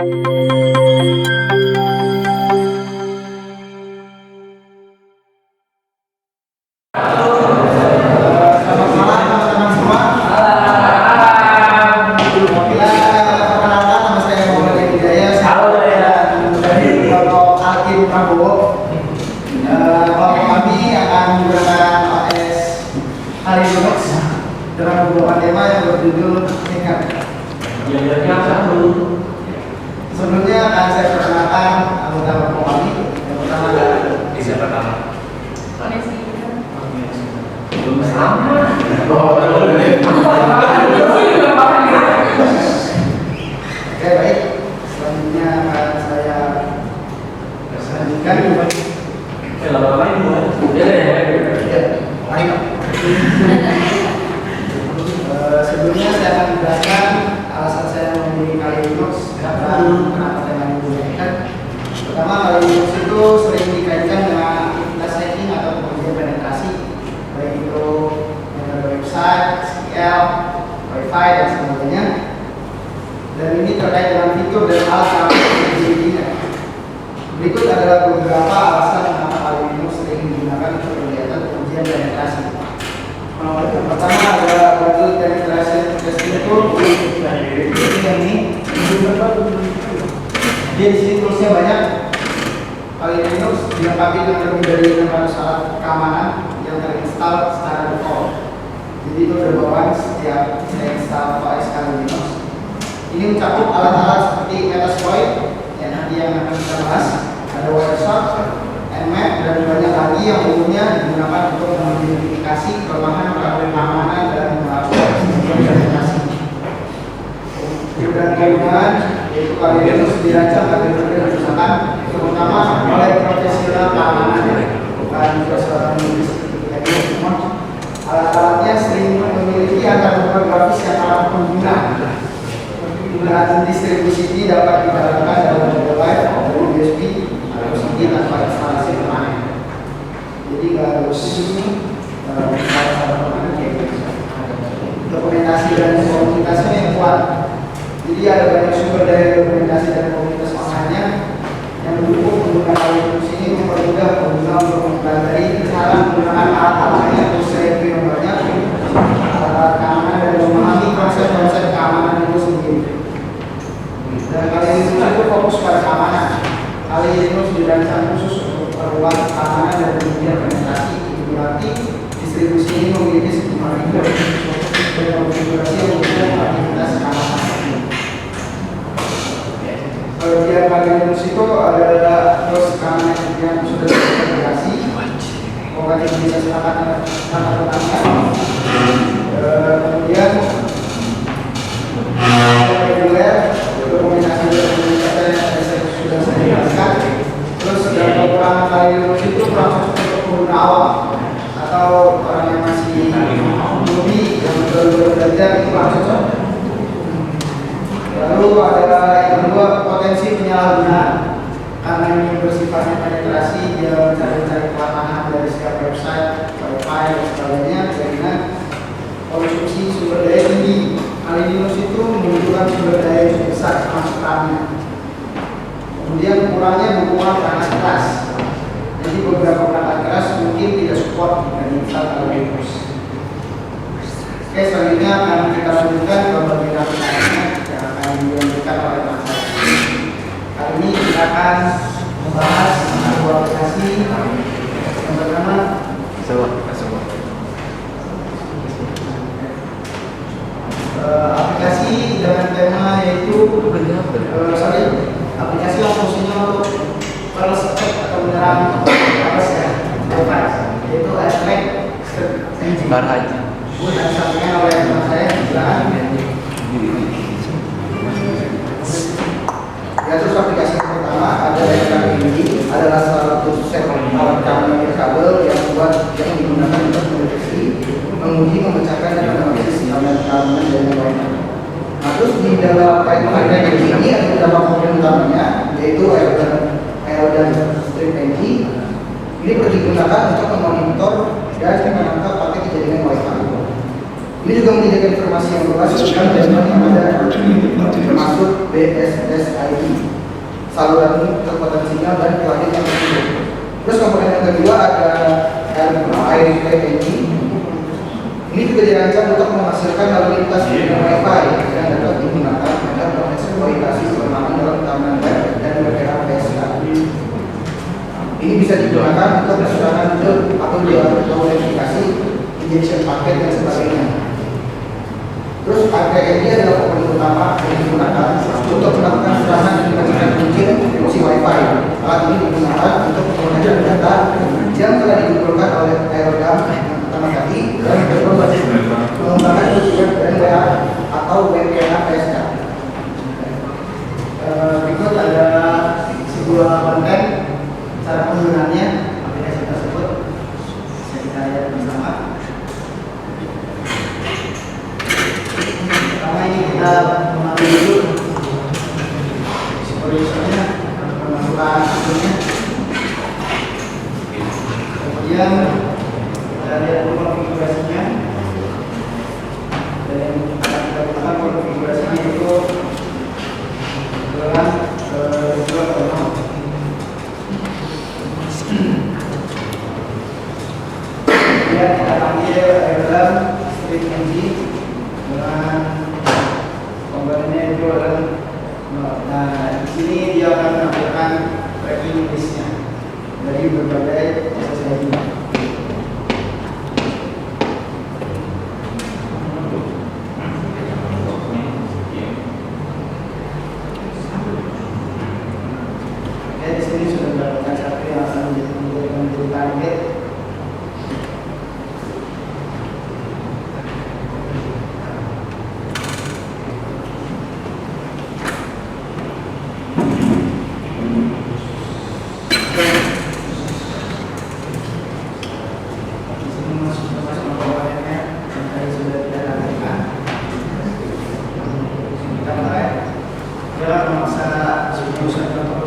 dengan beberapa tema yang berjudul tingkat. Sebelumnya akan saya perkenalkan anggota kelompok kami. Yang pertama adalah Bisa pertama. belum sama. Oke, baik. Selanjutnya akan saya lanjutkan. Lama-lama ini udah Ya, baik. Sebelumnya saya akan menjelaskan alasan saya memilih kali Linux dan kenapa tema ini diberikan. Pertama, kali Linux itu sering dikaitkan dengan aktivitas hacking atau pengujian penetrasi, baik itu metode website, SQL, Wi-Fi dan sebagainya. Dan ini terkait dengan fitur dan alat yang dimilikinya. Berikut adalah beberapa alasan mengapa kali Linux sering digunakan untuk kegiatan pengujian penetrasi. Yang pertama adalah modul penetration testing tool. Ini di sini toolsnya banyak. Kali Linux dilengkapi dengan lebih dari 600 alat keamanan yang terinstall secara default. Jadi itu ada bawaan setiap saya install OS kali Linux. Ini mencakup alat-alat seperti Metasploit yang nanti yang akan kita bahas, ada Wireshark, Nmap dan banyak lagi yang umumnya digunakan untuk mengidentifikasi kelemahan keamanan dan melakukan implementasi. Dan kegunaan yaitu kali Linux dirancang agar digunakan terutama oleh profesional keamanan, bukan profesional seperti alat-alatnya sering memiliki antar grafis yang ramah pengguna. Penggunaan distribusi ini dapat dijalankan dalam model live atau USB atau CD tanpa instalasi permanen. Jadi nggak harus dokumentasi dan komunitasnya yang kuat. Jadi ada banyak sumber daya dokumentasi dan komunitas online-nya yang mendukung penggunaan Linux ini mempermudah pengguna untuk mempelajari cara menggunakan alat-alatnya untuk review yang banyak, alat keamanan dan memahami konsep-konsep keamanan itu sendiri. Dan kali Linux itu fokus pada keamanan. Kali Linux dirancang khusus untuk perluas keamanan dan kemudian penetrasi. Itu berarti distribusi ini memiliki sejumlah fitur dan konfigurasi yang mendukung aktivitas keamanan. Kelebihan kali Linux itu adalah terus keamanan yang sudah terintegrasi, kompatibilitas perangkat utama, kemudian reguler, dokumentasi yang sudah saya jelaskan. Terus dan kekurangan kali Linux itu kurang cocok untuk pengguna awam atau orang yang masih newbie yang baru belajar itu kurang cocok. Lalu ada yang kedua, potensi penyalahgunaan. Karena ini bersifatnya penetrasi, dia mencari-cari kelemahan dari setiap website, Wi-Fi dan sebagainya, sehingga konsumsi sumber daya tinggi. Kali Linux itu membutuhkan sumber daya yang besar termasuk RAM-nya. Kemudian kurangnya dukungan perangkat keras. Jadi beberapa perangkat keras mungkin tidak support jika diinstal kali Linux. Oke, selanjutnya akan kita lanjutkan ke bagian aplikasinya yang akan dilanjutkan oleh Mas. Kali ini kita akan membahas sebuah aplikasi yang bernama aplikasi dengan tema yaitu aplikasi yang fungsinya untuk mereset atau menyerang device, yaitu Attack Engine. Dan sampaikan oleh teman saya silakan. Ya, terus aplikasi yang pertama ada yang ini adalah salah satu set alat keamanan kabel yang digunakan untuk mendeteksi, menguji, memecahkan dan menganalisis alat keamanan dan lainnya. Nah, terus di dalam aplikasi ini ada beberapa komponen utamanya, yaitu IO dan Stream Engine. Ini digunakan untuk memonitor dan memantau praktik kejadian Wi-Fi. Ini Ini juga menyediakan informasi yang luas tentang jaringan yang ada, termasuk BSSID, saluran kekuatan sinyal dan pelajin yang tersebut. Terus komponen yang kedua ada Air Engine. Ini juga dirancang untuk menghasilkan lalu lintas dengan Wi-Fi yang dapat digunakan pada proses kualifikasi kelemahan dalam keamanan web dan bergerak PSK. Ini bisa digunakan untuk keserangan atau verifikasi injection paket dan sebagainya. Terus API adalah komponen utama yang digunakan untuk melakukan serangan dan mengajukan kunci fungsi Wi-Fi. Alat ini digunakan untuk menggunakan data yang telah dikumpulkan oleh aerodam pertama kali dan mengembangkan tujuan brand WA atau WPA PSK. Berikut ada sebuah konten cara penggunaannya aplikasi tersebut. Kita lihat bersama. Pertama ini kita mengambil dulu supervisornya, pemasukan akunnya. Kemudian kita lihat konfigurasinya. Dan yang akan kita gunakan konfigurasinya itu adalah dua kolom. Kemudian kita panggil adalah strip engine dengan komponennya itu adalah di sini dia akan menampilkan tracking listnya dari berbagai SSID. Di sini sudah mendapatkan satu yang akan menjadi target.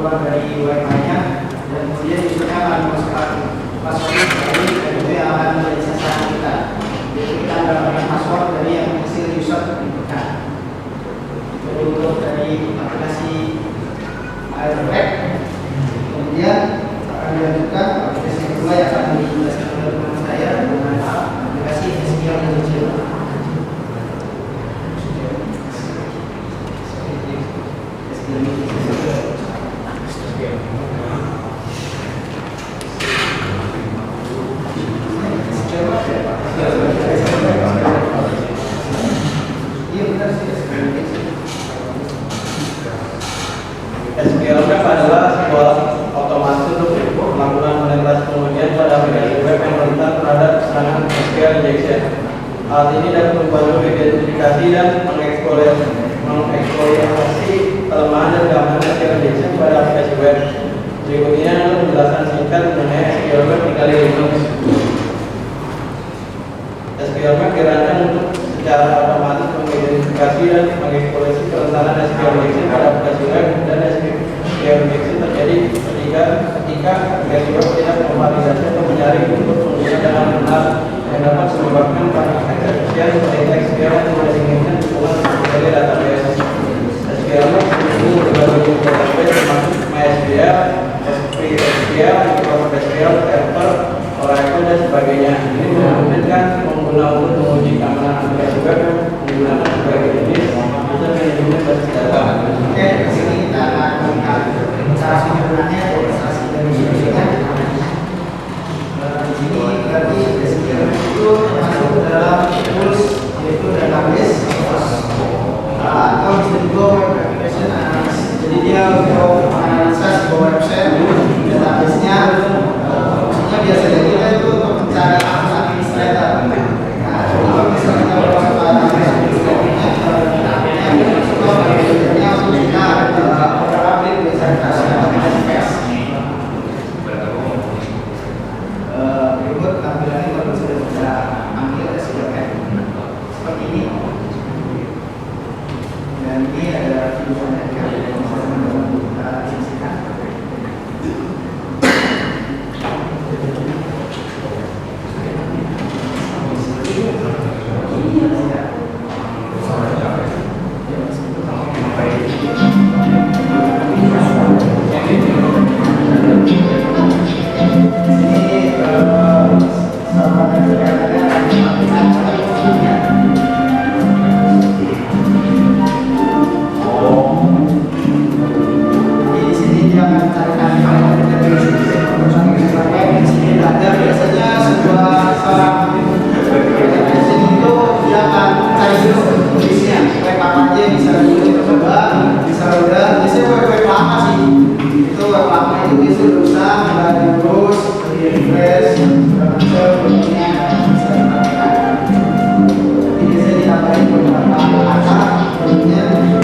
Dari Wi-Fi-nya dan kemudian usernya akan memasukkan password dari itu yang akan menjadi sasaran kita. Jadi kita mendapatkan password dari yang hasil user inputkan. Jadi untuk dari aplikasi Airpack, kemudian akan dilanjutkan aplikasi kedua yang akan dijelaskan oleh teman saya dengan aplikasi SQL Injection. SQL Web adalah sebuah otomasi untuk melakukan penetrasi pengujian pada aplikasi web yang rentan terhadap serangan SQL injection. Alat ini dapat membantu identifikasi dan mengeksploitasi kelemahan dan keamanan SQL injection pada aplikasi web. Berikut ini adalah penjelasan singkat mengenai SQL Web tinggal di Linux. SQL Web dirancang untuk secara otomatis mengidentifikasi dan mengeksplorasi kerentanan SQL injection pada aplikasi web dan SQL injection terjadi ketika aplikasi web tidak memvalidasi atau menyaring input pengguna dengan benar yang dapat menyebabkan eksekusian seperti SQL yang tidak diinginkan hubungan sebagai database. SQL Web mendukung berbagai database termasuk MySQL, SQL, Microsoft SQL, Server, Oracle dan sebagainya. Ini memungkinkan pengguna untuk menguji keamanan aplikasi web menggunakan berbagai jenis user manajemen basis data. Oke, di sini kita akan melihat cara penggunaannya demonstrasi dari sini. Di sini berarti SQL itu masuk ke dalam tools yaitu database atau bisa juga web application analysis. Jadi sebelumnya bisa dilakukan. Jadi saya ditambahin beberapa kata sebelumnya. Nah,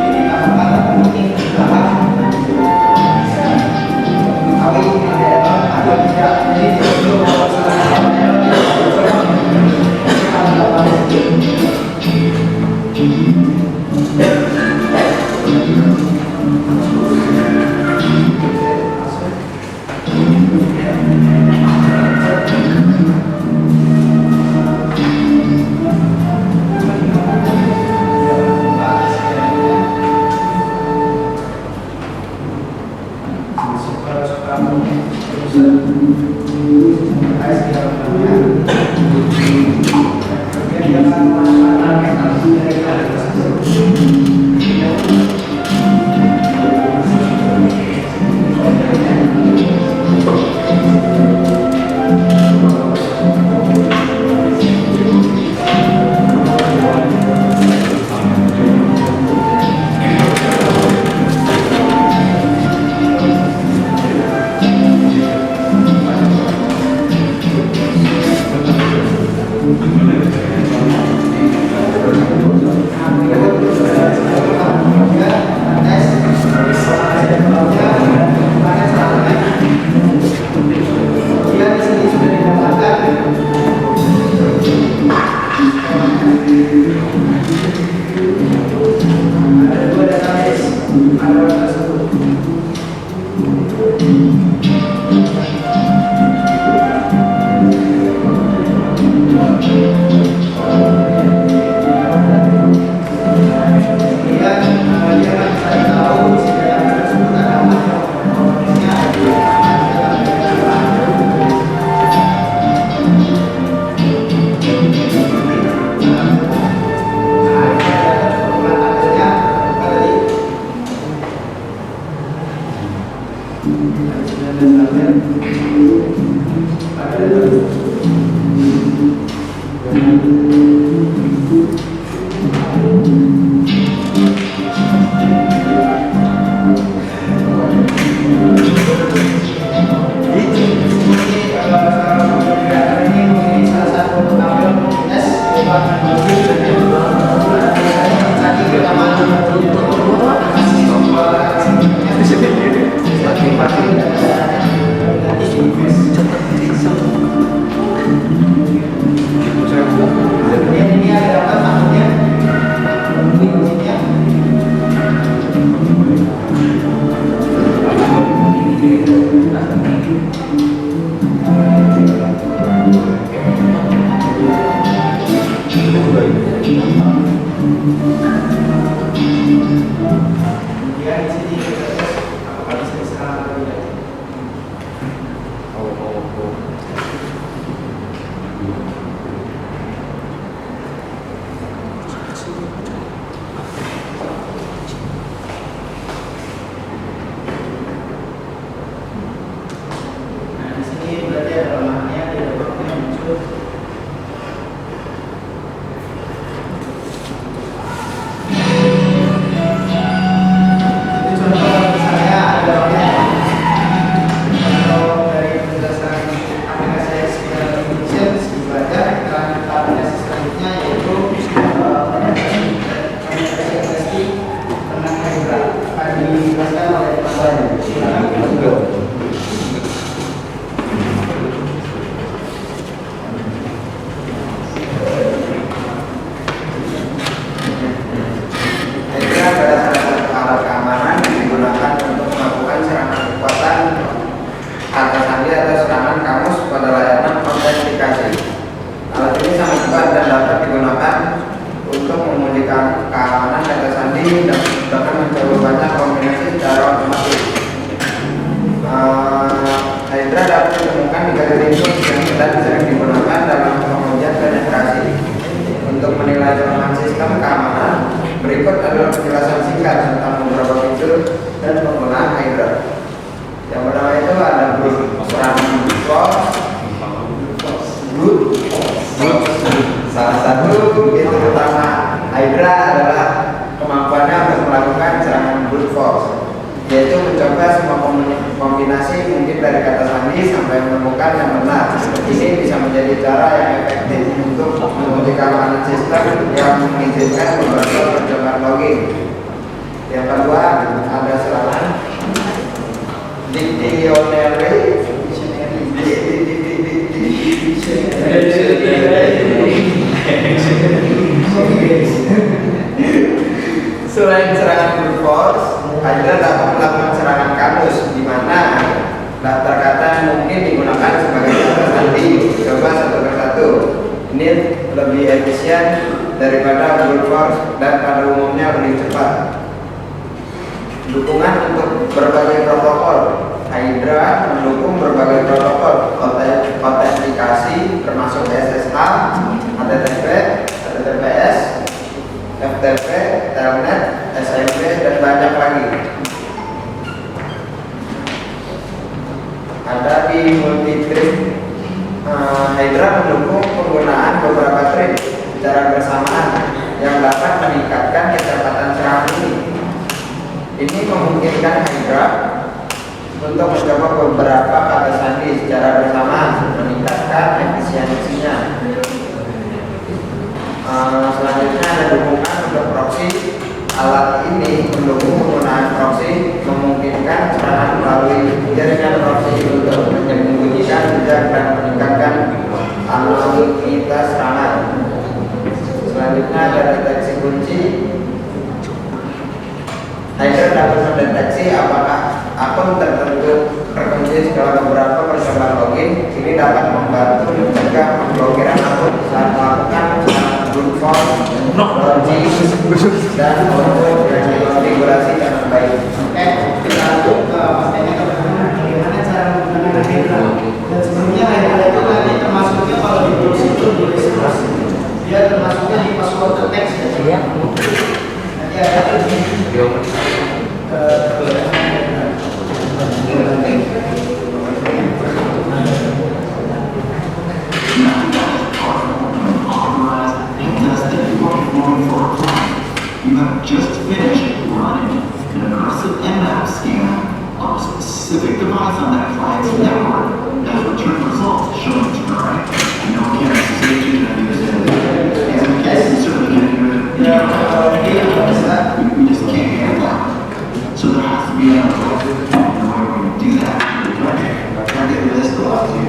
ini ditambahkan mungkin dalam kawin atau tidak. Jadi itu yaitu mencoba semua kombinasi mungkin dari kata sandi sampai menemukan yang benar. Ini bisa menjadi cara yang efektif untuk menguji keamanan sistem yang mengizinkan beberapa percobaan login. Yang kedua ada serangan dictionary. Selain serangan brute force, Hydra dapat melakukan serangan kamus, di mana daftar kata yang mungkin digunakan sebagai kata sandi. Coba satu persatu. Ini lebih efisien daripada brute force dan pada umumnya lebih cepat. Dukungan untuk berbagai protokol. Hydra mendukung berbagai protokol autentikasi termasuk SSH, HTTP, HTTPS, FTP, Telnet, SMP, dan banyak lagi. Ada di multi-trip. Hydra mendukung penggunaan beberapa trip secara bersamaan yang dapat meningkatkan kecepatan serangan ini. Ini memungkinkan Hydra untuk mencoba beberapa kata sandi secara bersamaan, meningkatkan efisiensinya. Selanjutnya ada dukungan untuk proxy. Alat ini mendukung penggunaan proxy, memungkinkan serangan melalui jaringan proxy untuk menyembunyikan jejak dan meningkatkan anonimitas serangan. Selanjutnya ada deteksi kunci. Hydra dapat mendeteksi apakah akun tertentu terkunci setelah beberapa percobaan login. Ini dapat membantu mencegah pemblokiran akun saat melakukan brute force, login, dan output yang dikonfigurasi dengan baik. Kita lanjut ke materi bagaimana cara menggunakan Hydra. Dan sebelumnya Hydra itu nanti termasuknya kalau di browser itu dia termasuknya di password text ya. Nanti ada you have just finished running an aggressive nmap scan on a specific device on that client's network that returned results showing to the right. You know, can't say you can use it. And we certainly can't do it. We just can't handle that. So there has to be a way to do that. And this allows you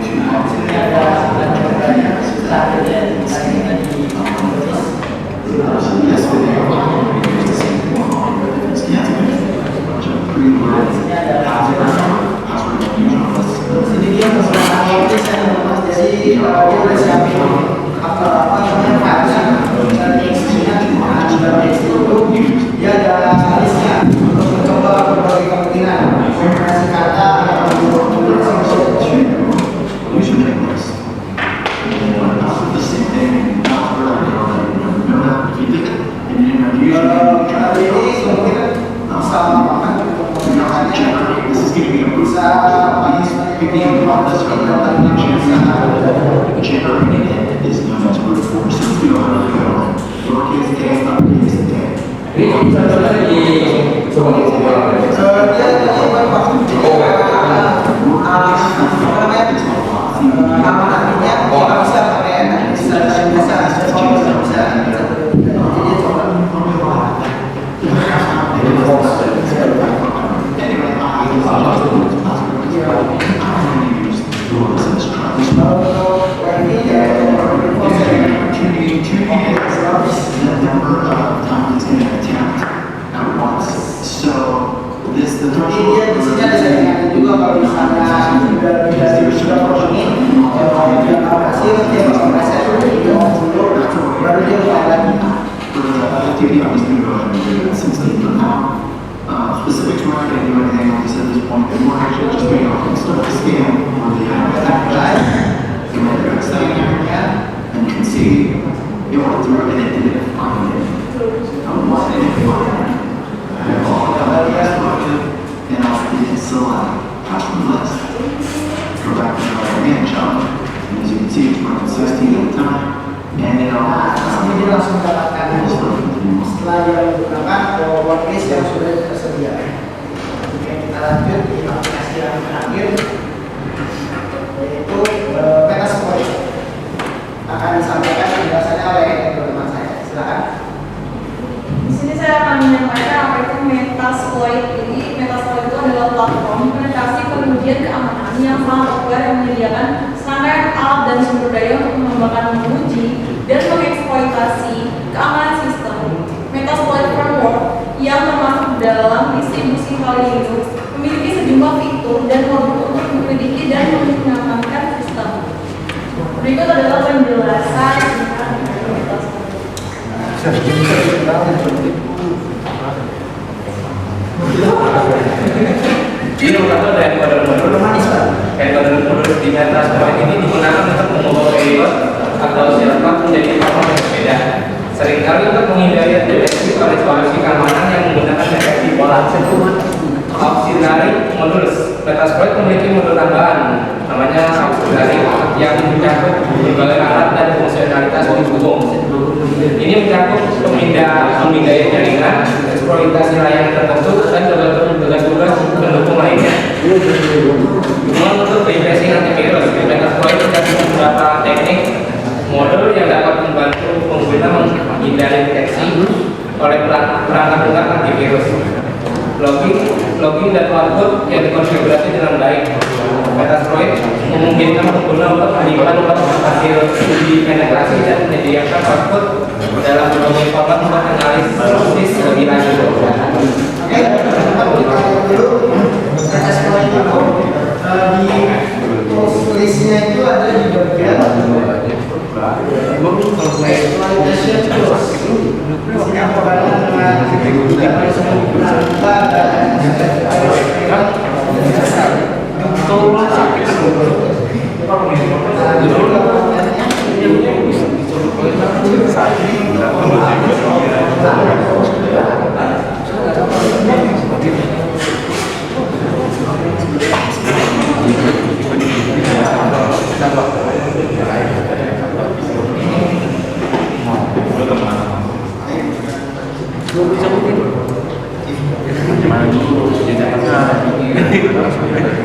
yes, Jadi dia masalah saya mas, jadi dia udah siapin apa namanya vaksin dan X-nya dan X itu dia ada listnya untuk mencoba berbagai kemungkinan kombinasi kata atau kombinasi specifics we're not going to do anything like this at this point. We're actually just going to start the scan where the and you can see it went through and it didn't find it. Why didn't it find it? And I'll hit select password list. Go back to the command shop. And as you can see, it's running 16 at a time. And Ini dia langsung dapatkan setelah dia menggunakan workspace yang sudah tersedia. saya akan menyampaikan apa itu Metasploit. Jadi Metasploit itu adalah platform penetrasi pengujian keamanan yang sangat populer yang menyediakan serangkaian alat dan sumber daya untuk mengembangkan, menguji, dan mengeksploitasi keamanan sistem. Metasploit framework yang termasuk dalam distribusi Kali Linux memiliki sejumlah fitur dan modul untuk menyelidiki dan mengamankan sistem. Berikut adalah penjelasan tentang Metasploit. Ini merupakan dari modul modul di Metasploit ini digunakan untuk mengubah payload atau siapa menjadi platform yang berbeda. Seringkali untuk menghindari deteksi oleh solusi keamanan yang menggunakan deteksi pola. Auxiliary modules. Metasploit memiliki modul tambahan namanya auxiliary yang mencakup berbagai alat dan fungsionalitas penghubung. Ini mencakup pemindaian jaringan, eksploitasi layanan tertentu, dan tugas-tugas pendukung lainnya. Untuk bypassing antivirus, Metasploit mencakup beberapa teknik modul yang dapat membantu pengguna menghindari deteksi oleh perangkat lunak antivirus. Login dan output yang dikonfigurasi dengan baik. Metasploit memungkinkan pengguna untuk menyimpan hasil uji penetrasi dan menyediakan output dalam berbagai format untuk analisis lebih lanjut. Oke, kita lihat dulu Metasploit itu di listnya itu ada di bagian exploitation tools. Ini apa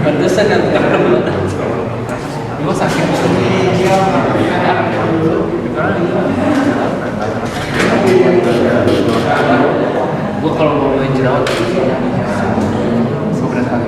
Pantesan yang sakit. Gua kalau mau main jerawat seberat kali.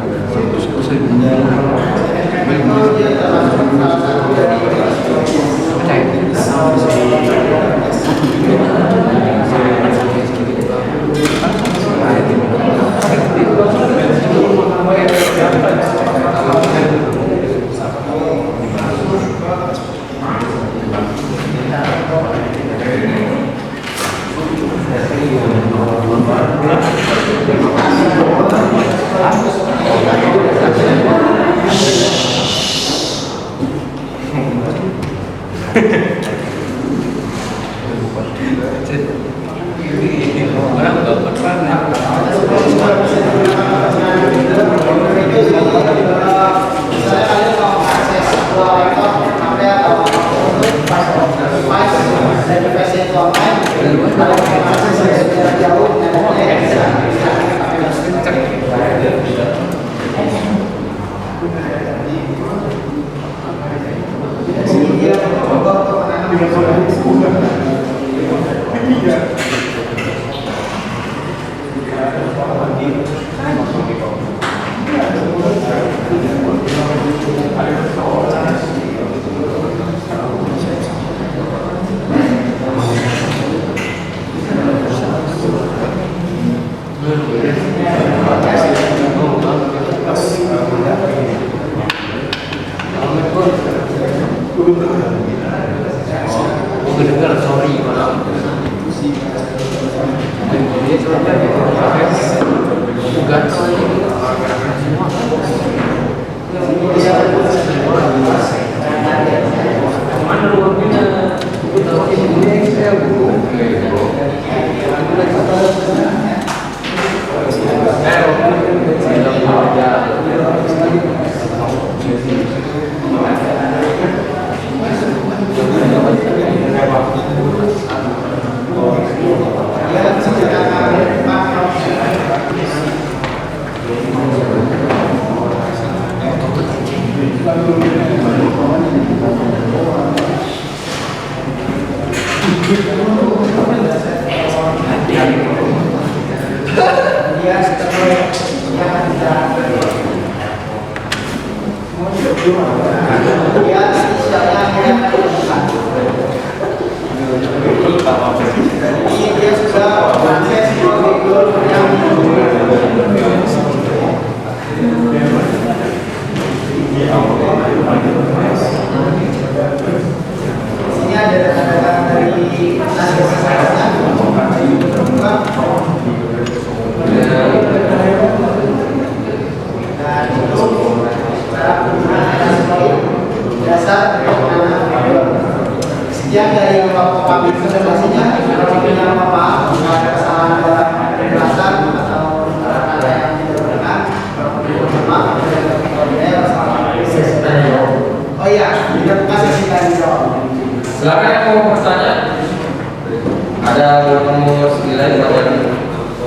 lain pada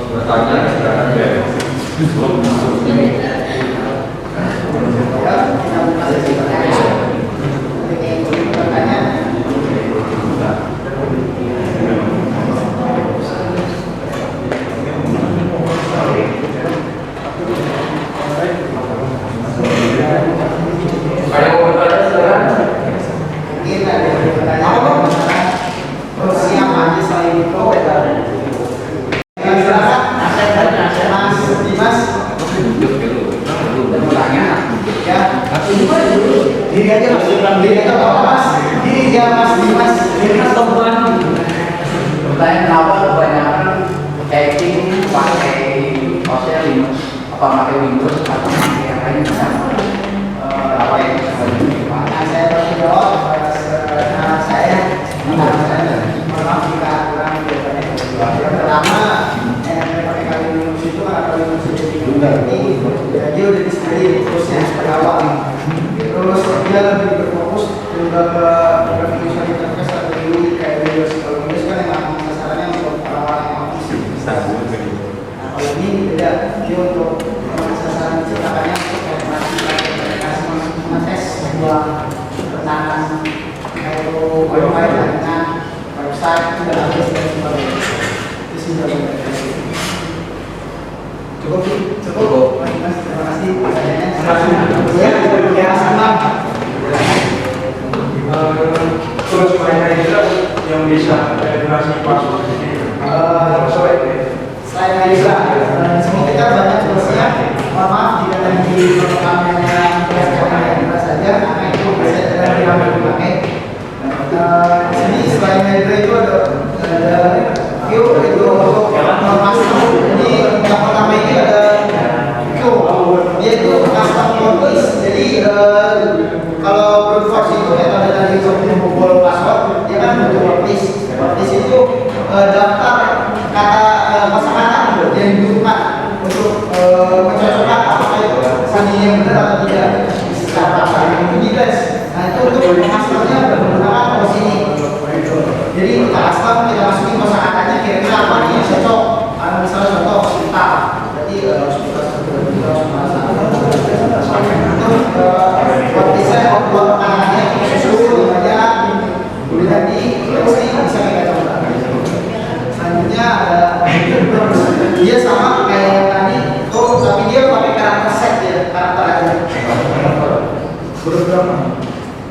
bertanya silakan. Ya, kita buka sesi pertanyaan. Jadi, yang bertanya. Ada yang mau bertanya silakan. Mungkin ada yang bertanya masalah persiapan selain itu. Silakan, Mas Dimas. Ya, diri aja Mas. Diri aja apa Mas? Diri aja Mas Dimas. Pertanyaan kenapa kebanyakan hacking pakai OSnya Linux, apa pakai Windows atau pakai yang lain? Apa yang Nah, saya tanya jawab karena saya maaf jika kurang jawabannya. Yang pertama, yang pakai kali Linux itu karena kali Linux itu ini dia udah disediain terusnya dari awal. Terus dia lebih berfokus juga ke graphic user interface atau GUI kayak Windows. Kalau Windows kan emang sasarannya untuk orang-orang yang office. Nah, kalau ini beda, dia untuk sasaran diciptakannya untuk aplikasi sebuah pertahanan kayak itu wifi dengan website itu dan aplikasi dan sebagainya. Itu sih jawabannya. Cukup. Baik, Mas, terima kasih pertanyaannya. Ya, sama. Terus yang bisa generasi password ini. Selain Hydra, semua kita banyak tulisnya. Mohon maaf jika tadi pertanyaannya Hydra saja, karena itu bisa tidak dipakai. Di sini selain Hydra itu ada Q itu untuk custom. Jadi yang pertama ini ada Q, dia itu custom notice. Jadi kalau brute force itu kayak tadi seperti membobol password, dia kan butuh notice. Notice itu daftar kata kosakata yang dibutuhkan untuk mencocokkan apakah itu sandi yang benar atau tidak secara bahasa itu details. Nah itu untuk menghasilkannya menggunakan pos ini. Jadi kita custom, kita masukin kosakatanya kira-kira apa nih yang cocok. Misalnya contoh cinta, berarti suka buat desain buat pertanyaannya susu banyak boleh tadi pasti bisa kita coba. Selanjutnya ada dia sama kayak yang tadi, tapi dia pakai karakter set ya, karakter aja.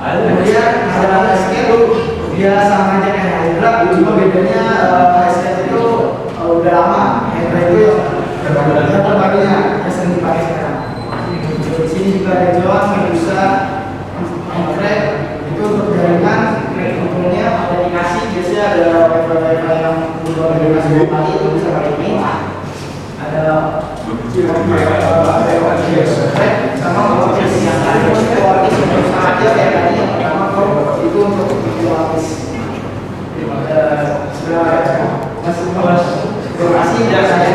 Kemudian ada skill, dia sama aja kayak Hydra, cuma bedanya SK itu udah lama, Hydra itu yang terbarunya yang sering dipakai sekarang. Di sini juga ada John yang bisa mengcrack itu untuk jaringan, crack controlnya ada dikasih biasanya ada wifi yang udah dikasih 2 kali itu bisa pakai ini. Ada crack sama lapis yang lain lapis untuk saja kayak tadi yang pertama itu untuk lapis. Terima kasih dan saya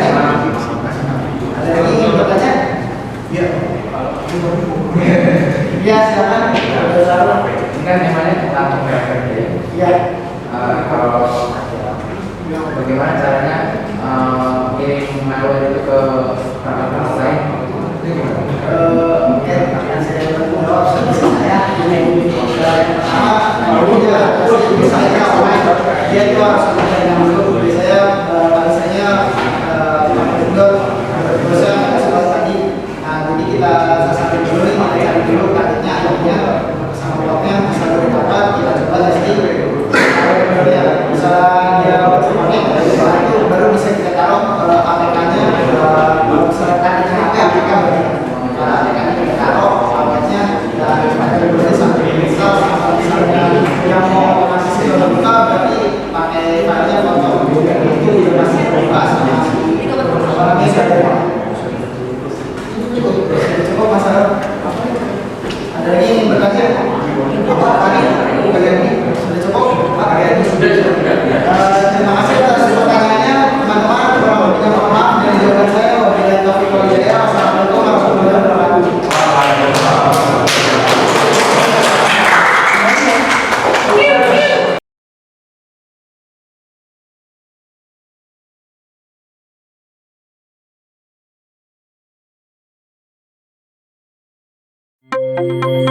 ada lagi yang bertanya? Ya. Ya silakan. Ini kan temanya tentang pembayaran ya. Ya. Kalau bagaimana caranya kirim malware itu ke perangkat lain? Itu gimana? Oke, pertanyaan saya jawab saya misalnya online dia itu harus ada yang dulu biasanya balisanya dosa tadi. Nah jadi kita sasaran dulu nih, kita cari dulu targetnya akhirnya sama blognya bisa dapat kita coba testing. Misalnya dia pakai itu baru bisa kita taruh APK-nya misalnya targetnya APK APK-nya kita taruh awalnya kita ada dulu sampai install misalnya yang mau masih skill buka berarti pakai filenya foto itu udah masih buka sama orangnya sudah cukup masalah ada lagi yang bertanya apa tadi sudah cukup terima kasih atas pertanyaannya teman-teman kurang lebihnya mohon maaf dari jawaban saya wabillahi taufiq wal hidayah. Wassalamualaikum warahmatullahi wabarakatuh. Thank